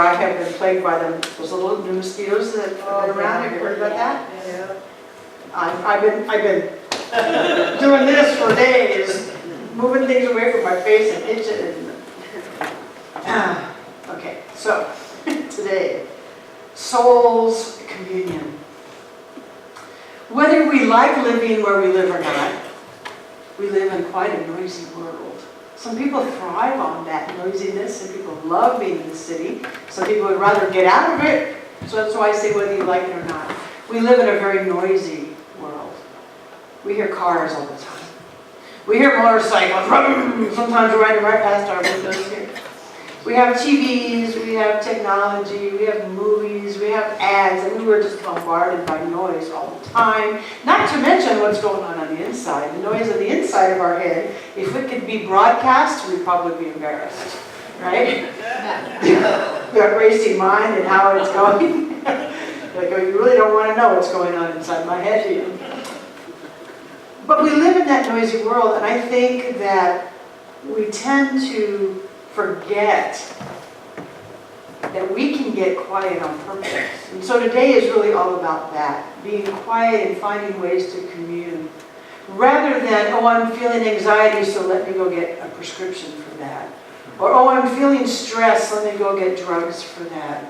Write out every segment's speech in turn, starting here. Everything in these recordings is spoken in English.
I have been plagued by them, those little new mosquitoes that have been around. Have you heard about that? Yeah. I've been doing this for days, moving things away from my face and itching. Okay, so today, soul's communion. Whether we like living where we live or not, we live in quite a noisy world. Some people thrive on that noisiness, and people love being in the city. Some people would rather get out of it. So that's why I say whether you like it or not. We live in a very noisy world. We hear cars all the time. We hear motorcycles, sometimes riding right past our windows here. We have TVs, we have technology, we have movies, we have ads, and we're just bombarded by noise all the time. Not to mention what's going on the inside. The noise on the inside of our head, if it could be broadcast, we'd probably be embarrassed, right? Our racing mind and how it's going. Like, oh, you really don't want to know what's going on inside my head, do you? But we live in that noisy world, and I think that we tend to forget that we can get quiet on purpose. And so today is really all about that, being quiet and finding ways to commune. Rather than, oh, I'm feeling anxiety, so let me go get a prescription for that. Or, oh, I'm feeling stress, let me go get drugs for that.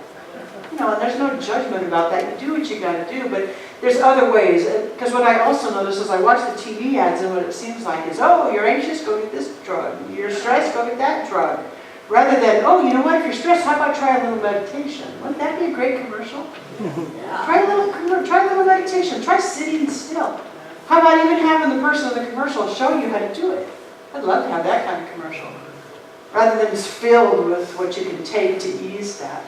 You know, and there's no judgment about that. You do what you got to do, but there's other ways. Because what I also notice is I watch the TV ads, and what it seems like is, oh, you're anxious, go get this drug. You're stressed, go get that drug. Rather than, oh, you know what, if you're stressed, how about try a little meditation? Wouldn't that be a great commercial? Yeah. Try a little meditation. Try sitting still. How about even having the person in the commercial show you how to do it? I'd love to have that kind of commercial. Rather than just filled with what you can take to ease that.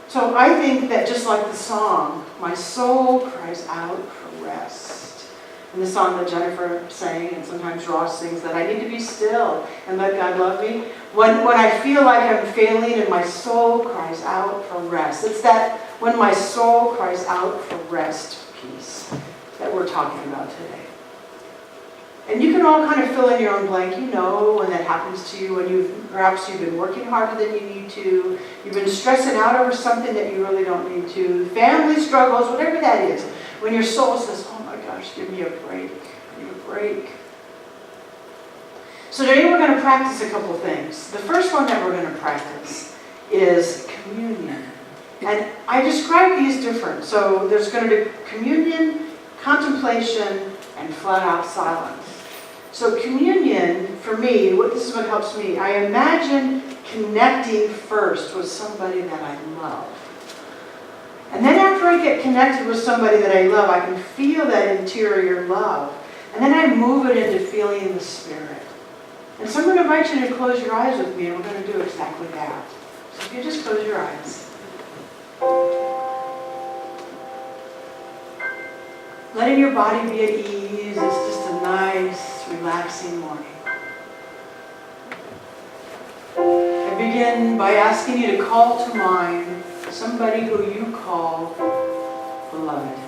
So I think that just like the song, my soul cries out for rest. And the song that Jennifer sang, and sometimes Ross sings, that I need to be still and let God love me. When I feel like I'm failing and my soul cries out for rest. It's that when my soul cries out for rest piece that we're talking about today. And you can all kind of fill in your own blank. You know when that happens to you, when perhaps you've been working harder than you need to, you've been stressing out over something that you really don't need to, family struggles, whatever that is. When your soul says, oh my gosh, give me a break, give me a break. So today we're going to practice a couple things. The first one that we're going to practice is communion. And I describe these different. So there's going to be communion, contemplation, and flat-out silence. So communion, for me, this is what helps me. I imagine connecting first with somebody that I love. And then after I get connected with somebody that I love, I can feel that interior love. And then I move it into feeling the Spirit. And so I'm going to invite you to close your eyes with me, and we're going to do exactly that. So if you just close your eyes. Letting your body be at ease. It's just a nice, relaxing morning. I begin by asking you to call to mind somebody who you call beloved.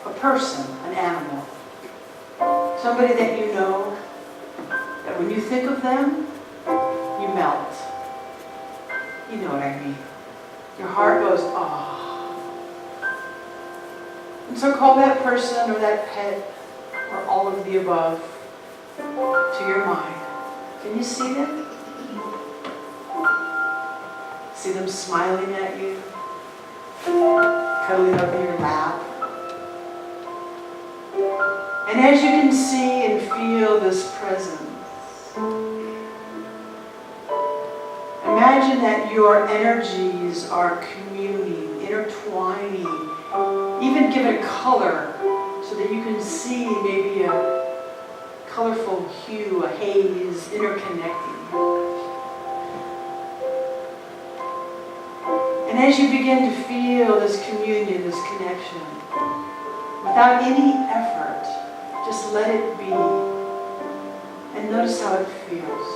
A person, an animal. Somebody that you know, that when you think of them, you melt. You know what I mean. Your heart goes, ah. And so call that person or that pet or all of the above to your mind. Can you see them? See them smiling at you, cuddling up in your lap. And as you can see and feel this presence, imagine that your energies are communing, intertwining. Even give it a color so that you can see maybe a colorful hue, a haze, interconnecting. And as you begin to feel this communion, this connection, without any effort, just let it be. And notice how it feels.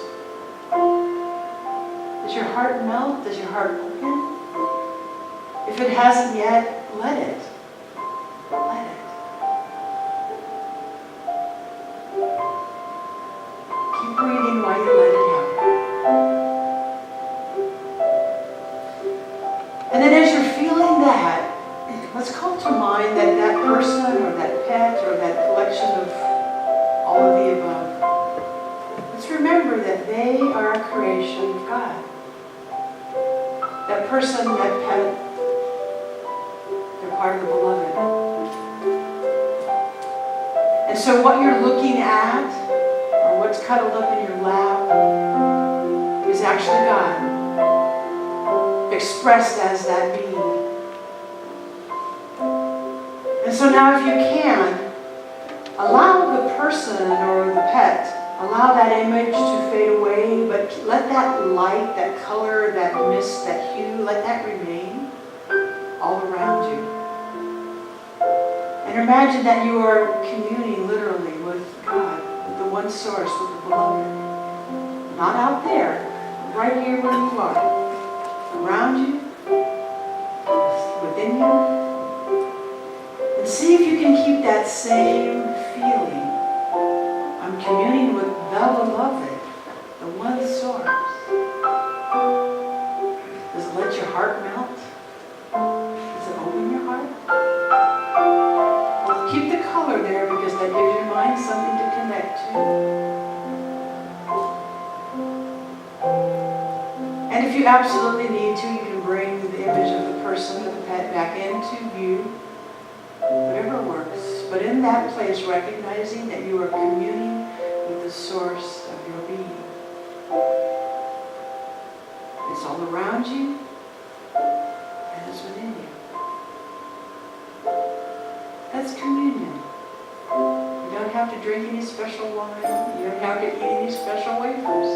Does your heart melt? Does your heart open? If it hasn't yet, let it. Let it. Keep breathing while you let it happen. And then as you're feeling that, let's call to mind that that person or that pet or that collection of all of the above. Let's remember that they are a creation of God. That person, that pet, they're part of the beloved. And so what you're looking at, or what's cuddled up in your lap, is actually God, expressed as that being. And so now if you can, allow the person or the pet, allow that image to fade away, but let that light, that color, that mist, that hue, let that remain all around you. And imagine that you are communing literally with God, with the one source, with the beloved. Not out there, right here where you are. Around you, within you. And see if you can keep that same feeling. I'm communing with the beloved, the one source. Does it let your heart melt? Does it open your heart? Keep the color there because that gives your mind something to connect to. And if you absolutely need to, you can bring the image of the person or the pet back into view. Whatever works. But in that place, recognizing that you are communing with the source of your being. It's all around you and it's within you. That's communion. You don't have to drink any special wine. You don't have to eat any special wafers.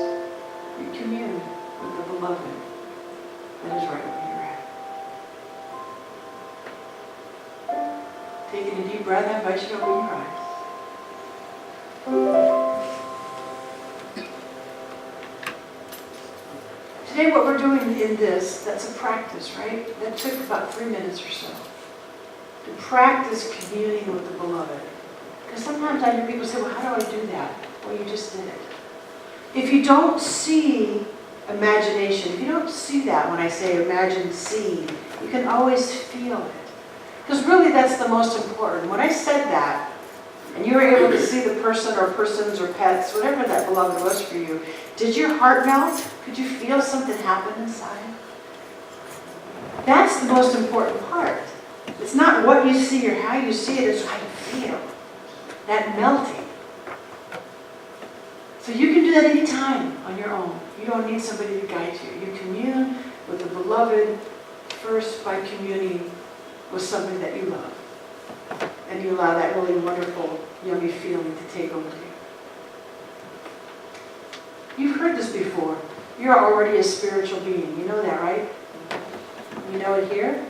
You commune with the beloved that is right where you're at. Taking a deep breath, I invite you to open your eyes. Today what we're doing in this, that's a practice, right? That took about 3 minutes or so. To practice communing with the beloved. Because sometimes I hear people say, well, how do I do that? Well, you just did it. If you don't see imagination, if you don't see that when I say imagine seeing, you can always feel it. Because really that's the most important. When I said that, and you were able to see the person or persons or pets, whatever that beloved was for you, did your heart melt? Could you feel something happen inside? That's the most important part. It's not what you see or how you see it, it's how you feel. That melting. So you can do that anytime on your own. You don't need somebody to guide you. You commune with the beloved first by communing with something that you love. And you allow that really wonderful, yummy feeling to take over you. You've heard this before. You're already a spiritual being. You know that, right? You know it here?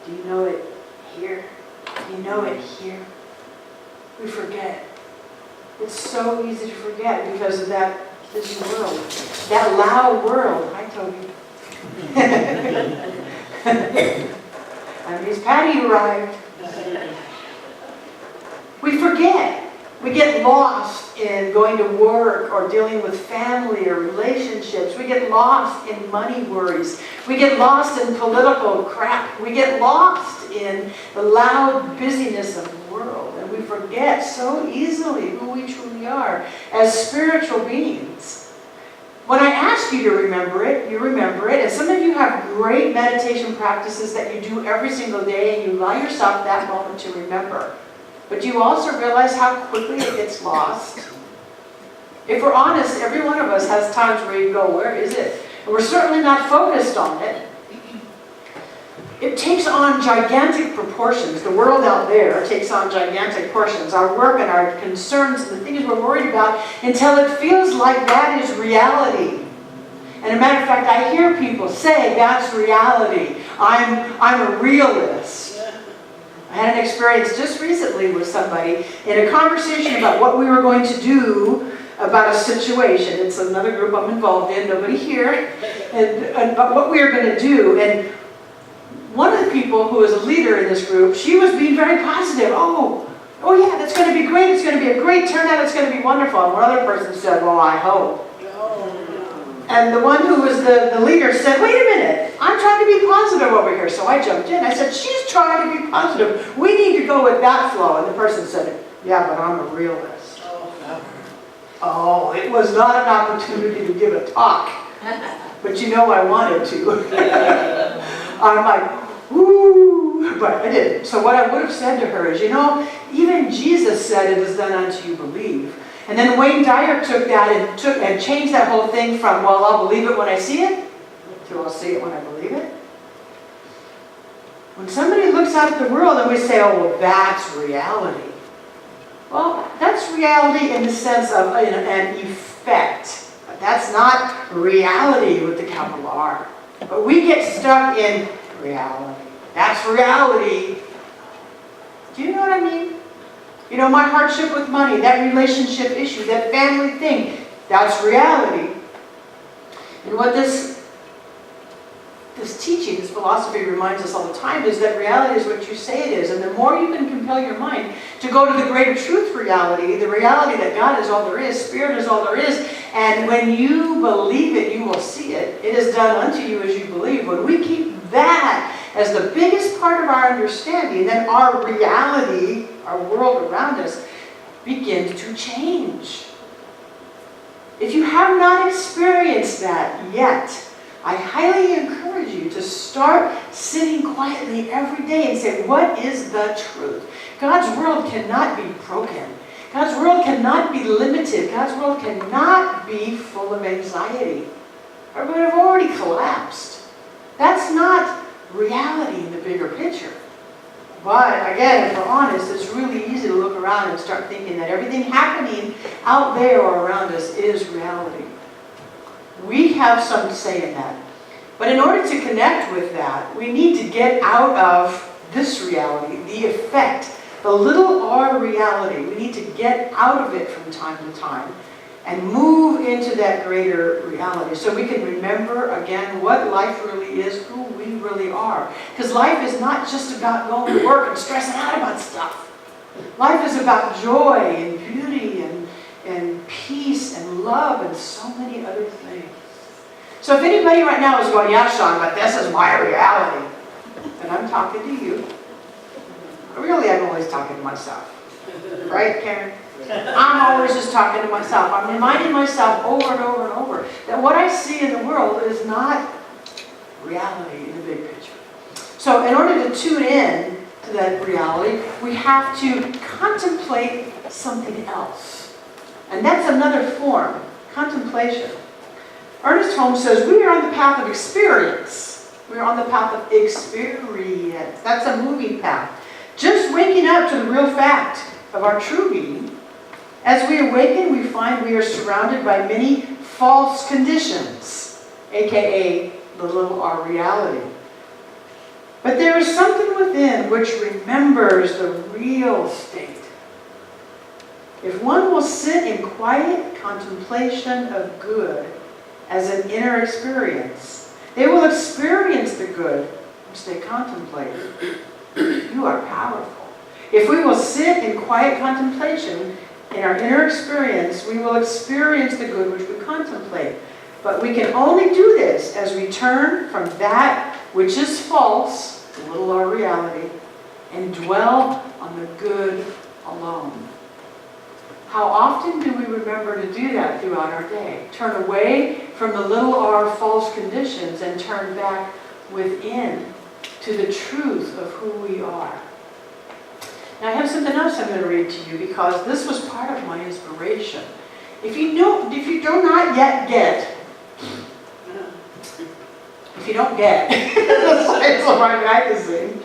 Do you know it here? Do you know it here? We forget. It's so easy to forget because of this world. That loud world. Hi, Toby. And Miss Patty arrived. We forget. We get lost in going to work or dealing with family or relationships. We get lost in money worries. We get lost in political crap. We get lost in the loud busyness of the world. And we forget so easily who we truly are as spiritual beings. When I ask you to remember it, you remember it. And some of you have great meditation practices that you do every single day, and you allow yourself that moment to remember. But do you also realize how quickly it gets lost? If we're honest, every one of us has times where you go, where is it? And we're certainly not focused on it. It takes on gigantic proportions. The world out there takes on gigantic proportions. Our work and our concerns and the things we're worried about until it feels like that is reality. And as a matter of fact, I hear people say that's reality. I'm a realist. I had an experience just recently with somebody in a conversation about what we were going to do about a situation. It's another group I'm involved in, nobody here, but what we were going to do. And one of the people who was a leader in this group, she was being very positive. Oh yeah, that's going to be great. It's going to be a great turnout. It's going to be wonderful. And one other person said, well, I hope. And the one who was the leader said, wait a minute, I'm trying to be I jumped in. I said, she's trying to be positive. We need to go with that flow. And the person said, yeah, but I'm a realist. Oh, it was not an opportunity to give a talk. But you know I wanted to. I'm like, woo, but I didn't. So what I would have said to her is, even Jesus said it is done unto you believe. And then Wayne Dyer took that and changed that whole thing from, well, I'll believe it when I see it, to I'll see it when I believe it. When somebody looks out at the world and we say, oh, well, that's reality. Well, that's reality in the sense of an effect. But that's not reality with the capital R. But we get stuck in reality. That's reality. Do you know what I mean? My hardship with money, that relationship issue, that family thing, that's reality. And what this teaching, this philosophy reminds us all the time is that reality is what you say it is. And the more you can compel your mind to go to the greater truth reality, the reality that God is all there is, Spirit is all there is, and when you believe it, you will see it. It is done unto you as you believe. When we keep that as the biggest part of our understanding, then our reality, our world around us, begins to change. If you have not experienced that yet, I highly encourage you to start sitting quietly every day and say, what is the truth? God's world cannot be broken. God's world cannot be limited. God's world cannot be full of anxiety. Or it would have already collapsed. That's not reality in the bigger picture. But again, if we're honest, it's really easy to look around and start thinking that everything happening out there or around us is reality. We have some say in that. But in order to connect with that, we need to get out of this reality, the effect, the little r reality. We need to get out of it from time to time and move into that greater reality so we can remember again what life really is, who we really are. Because life is not just about going to work and stressing out about stuff. Life is about joy and beauty and peace and love and so many other things. So if anybody right now is going, yeah, Sean, but this is my reality, and I'm talking to you. Really, I'm always talking to myself. Right, Karen? I'm always just talking to myself. I'm reminding myself over and over and over that what I see in the world is not reality in the big picture. So in order to tune in to that reality, we have to contemplate something else. And that's another form, contemplation. Ernest Holmes says, we are on the path of experience. We're on the path of experience. That's a moving path. Just waking up to the real fact of our true being. As we awaken, we find we are surrounded by many false conditions, aka the little r reality. But there is something within which remembers the real state. If one will sit in quiet contemplation of good as an inner experience, they will experience the good which they contemplate. You are powerful. If we will sit in quiet contemplation in our inner experience, we will experience the good which we contemplate. But we can only do this as we turn from that which is false, the little r reality, and dwell on the good alone. How often do we remember to do that throughout our day? Turn away from the little r false conditions and turn back within to the truth of who we are. Now I have something else I'm going to read to you because this was part of my inspiration. If you don't get the Science of Mind magazine,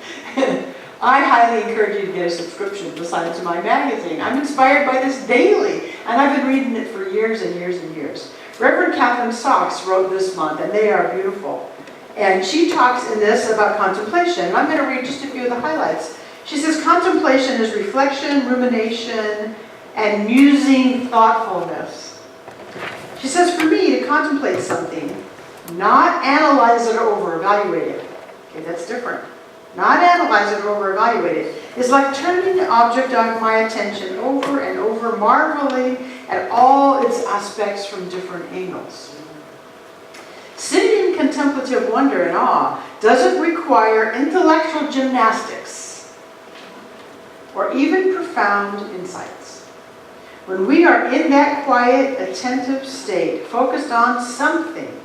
I highly encourage you to get a subscription to the Science of Mind magazine. I'm inspired by this daily, and I've been reading it for years and years and years. Reverend Catherine Sachs wrote this month, and they are beautiful. And she talks in this about contemplation. And I'm going to read just a few of the highlights. She says, contemplation is reflection, rumination, and musing thoughtfulness. She says, for me, to contemplate something, not analyze it or over-evaluate it. Okay, that's different. Not analyze it or over-evaluate it. It's like turning the object of my attention over and over, marveling at all its aspects from different angles. Sitting in Truly contemplative wonder and awe doesn't require intellectual gymnastics or even profound insights. When we are in that quiet, attentive state, focused on something,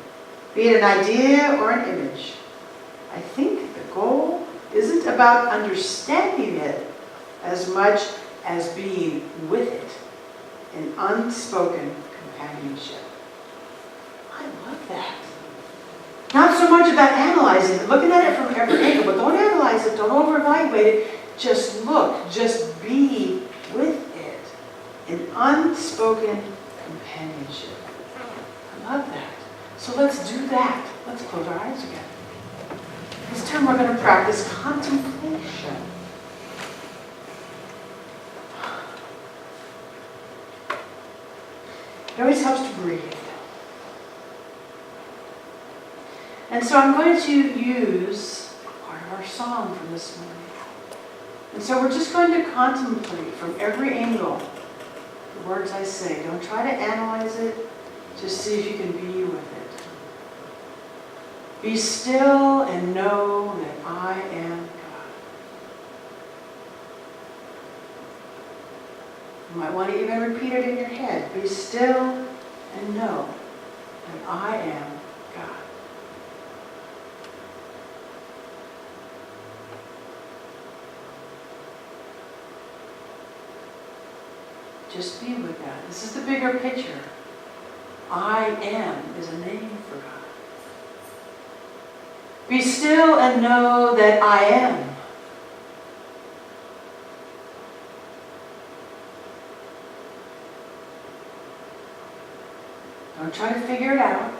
be it an idea or an image, I think the goal isn't about understanding it as much as being with it in unspoken companionship. I love that. Not so much about analyzing it, looking at it from every angle, but don't analyze it, don't over-evaluate it. Just look, just be with it in unspoken companionship. I love that. So let's do that. Let's close our eyes again. This time we're going to practice contemplation. It always helps to breathe. And so I'm going to use part of our song from this morning. And so we're just going to contemplate from every angle the words I say. Don't try to analyze it. Just see if you can be with it. Be still and know that I am God. You might want to even repeat it in your head. Be still and know that I am God. Just be with that. This is the bigger picture. I am is a name for God. Be still and know that I am. Don't try to figure it out.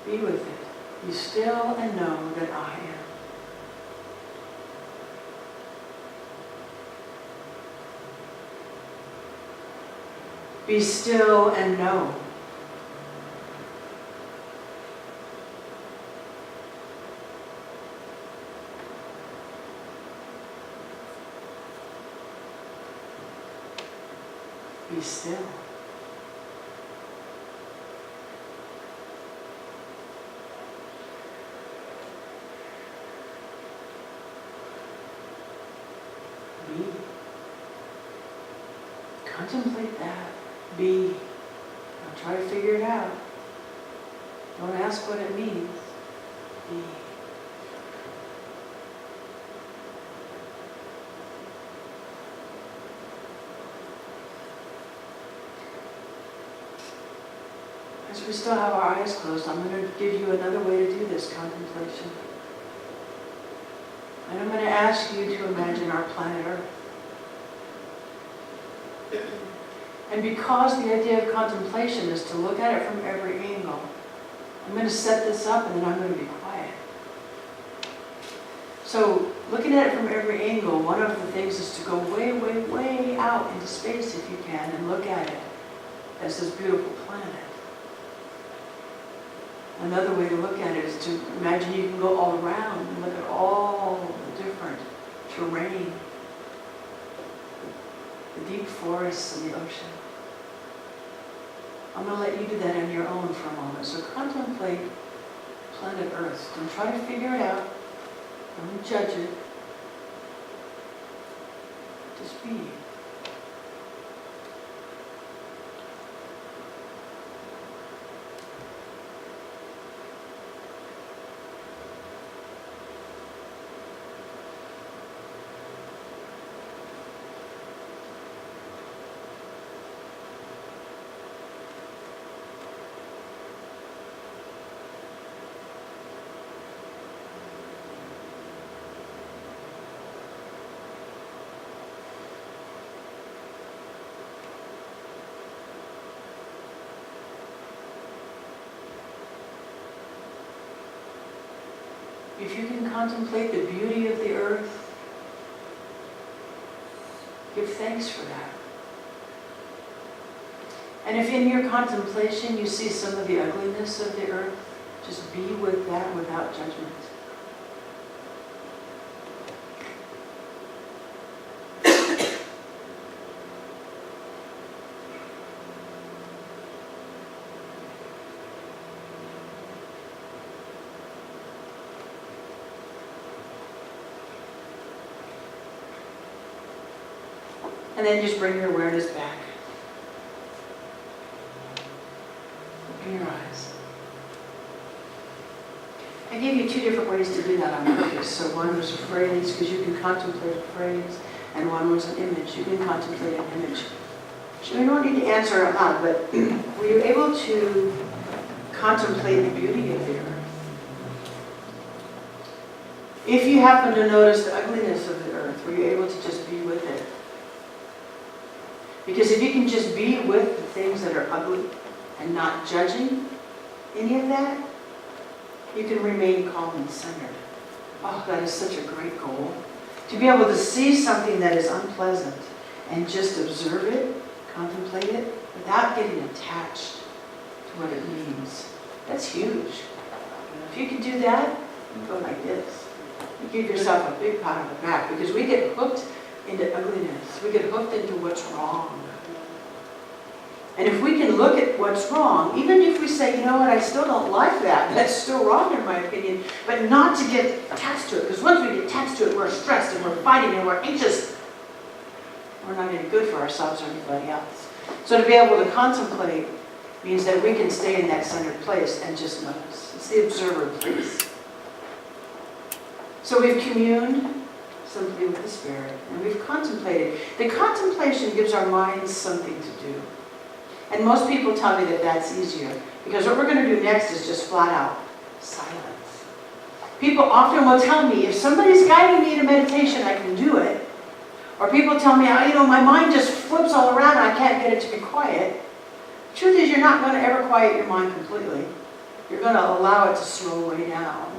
Be with it. Be still and know that I am. Be still and know. Be still. Be. Contemplate that. Be. Don't try to figure it out. Don't ask what it means. Be. As we still have our eyes closed, I'm going to give you another way to do this contemplation. And I'm going to ask you to imagine our planet Earth. And because the idea of contemplation is to look at it from every angle, I'm going to set this up and then I'm going to be quiet. So, looking at it from every angle, one of the things is to go way, way, way out into space if you can and look at it as this beautiful planet. Another way to look at it is to imagine you can go all around and look at all the different terrain, the deep forests and the ocean. I'm going to let you do that on your own for a moment. So contemplate planet Earth. Don't try to figure it out. Don't judge it. Just be. If you can contemplate the beauty of the earth, give thanks for that. And if in your contemplation you see some of the ugliness of the earth, just be with that without judgment. And then just bring your awareness back. Open your eyes. I gave you 2 different ways to do that on purpose. So one was a phrase, because you can contemplate a phrase, and one was an image. You can contemplate an image. So you don't need to answer out loud, but were you able to contemplate the beauty of the earth? If you happen to notice the ugliness of the earth, were you able to just be with it? Because if you can just be with the things that are ugly and not judging any of that, you can remain calm and centered. Oh, that is such a great goal. To be able to see something that is unpleasant and just observe it, contemplate it, without getting attached to what it means. That's huge. If you can do that, you go like this. You give yourself a big pat on the back, because we get hooked into ugliness. We get hooked into what's wrong. And if we can look at what's wrong, even if we say, you know what, I still don't like that, that's still wrong in my opinion, but not to get attached to it, because once we get attached to it, we're stressed and we're fighting and we're anxious. We're not any good for ourselves or anybody else. So to be able to contemplate means that we can stay in that centered place and just notice. It's the observer place. So we've communed simply with the Spirit, and we've contemplated. The contemplation gives our minds something to do. And most people tell me that that's easier, because what we're going to do next is just flat out silence. People often will tell me, if somebody's guiding me in a meditation, I can do it. Or people tell me, you know, my mind just flips all around and I can't get it to be quiet. The truth is, you're not going to ever quiet your mind completely. You're going to allow it to slow way down.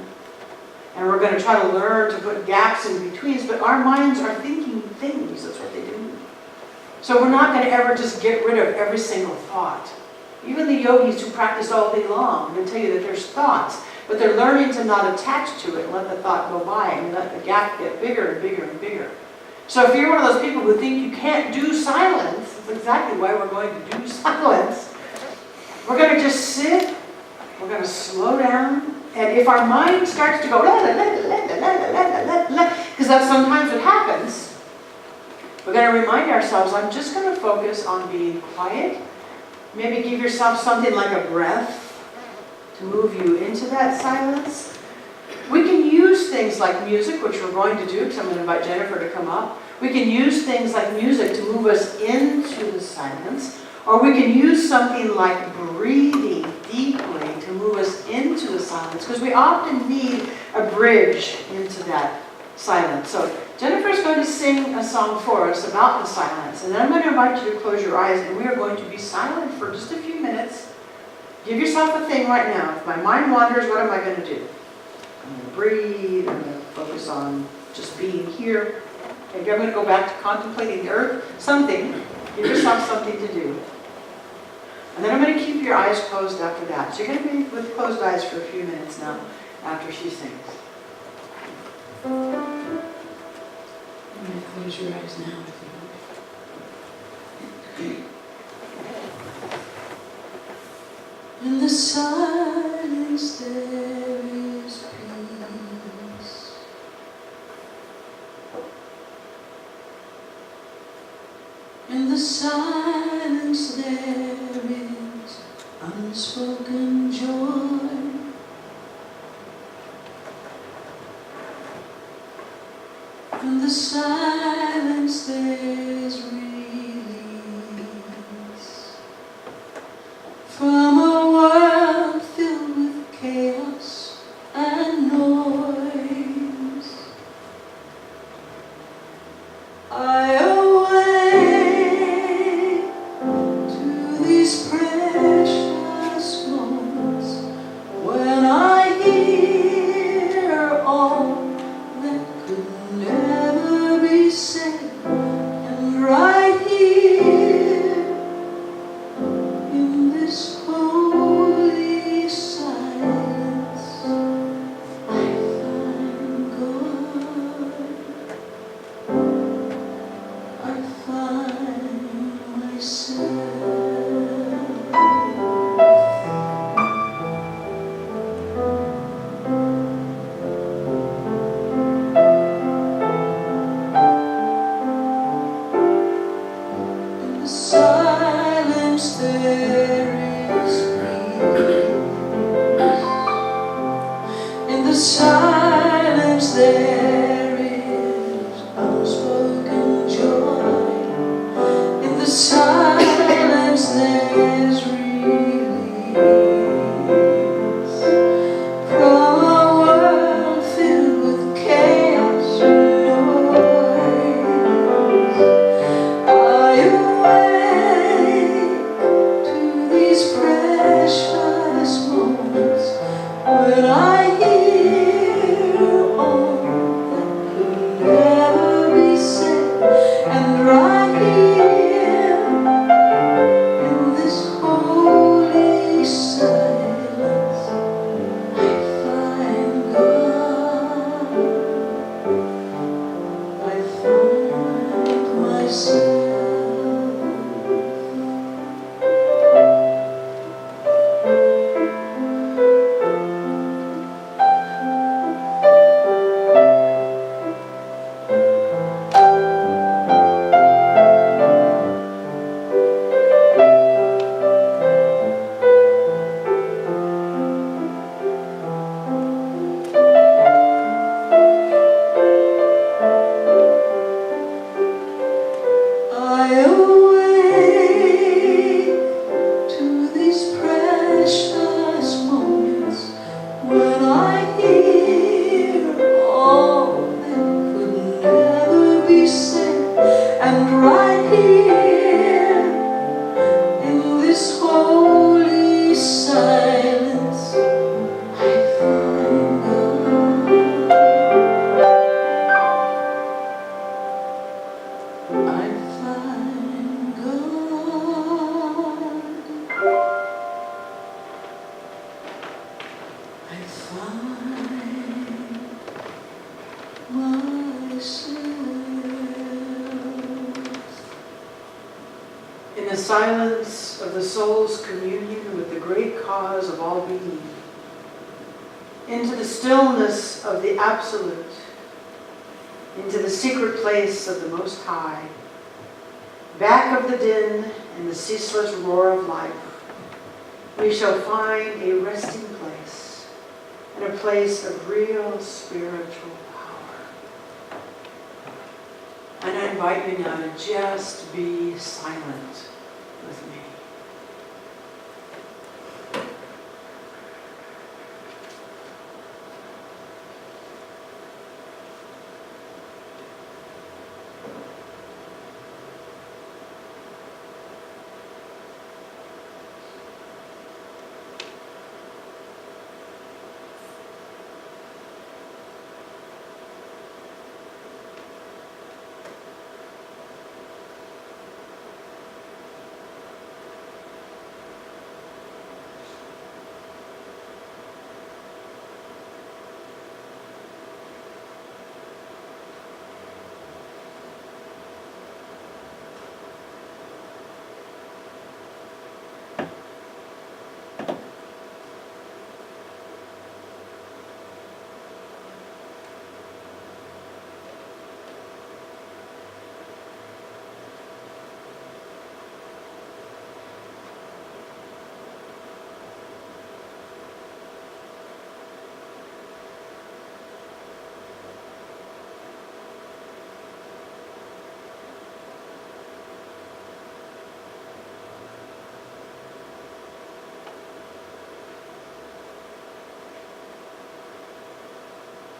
And we're going to try to learn to put gaps in between, but our minds are thinking things. That's what they do. So we're not going to ever just get rid of every single thought. Even the yogis who practice all day long, they'll tell you that there's thoughts, but they're learning to not attach to it and let the thought go by and let the gap get bigger and bigger and bigger. So if you're one of those people who think you can't do silence, that's exactly why we're going to do silence. We're going to just sit, we're going to slow down, and if our mind starts to go, because that's sometimes what happens, we're going to remind ourselves, I'm just going to focus on being quiet. Maybe give yourself something like a breath to move you into that silence. We can use things like music, which we're going to do, because I'm going to invite Jennifer to come up. We can use things like music to move us into the silence, or we can use something like breathing deeply to move us into the silence, because we often need a bridge into that silence. So Jennifer's going to sing a song for us about the silence, and then I'm going to invite you to close your eyes, and we are going to be silent for just a few minutes. Give yourself a thing right now. If my mind wanders, what am I going to do? I'm going to breathe. I'm going to focus on just being here. Maybe I'm going to go back to contemplating the earth. Something. Give yourself something to do. And then I'm going to keep your eyes closed after that. So you're going to be with closed eyes for a few minutes now after she sings. I'm going to close your eyes now if you want. In the silence there is peace. In the silence there is unspoken joy. In the silence there's release from a world filled with chaos and noise. I awake to these precious moments when I hear all that could never be said and right. silence of the soul's communion with the great cause of all being, into the stillness of the Absolute, into the secret place of the Most High, back of the din and the ceaseless roar of life, we shall find a resting place and a place of real spiritual power. And I invite you now to just be silent with me.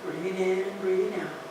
Breathe in and breathe out.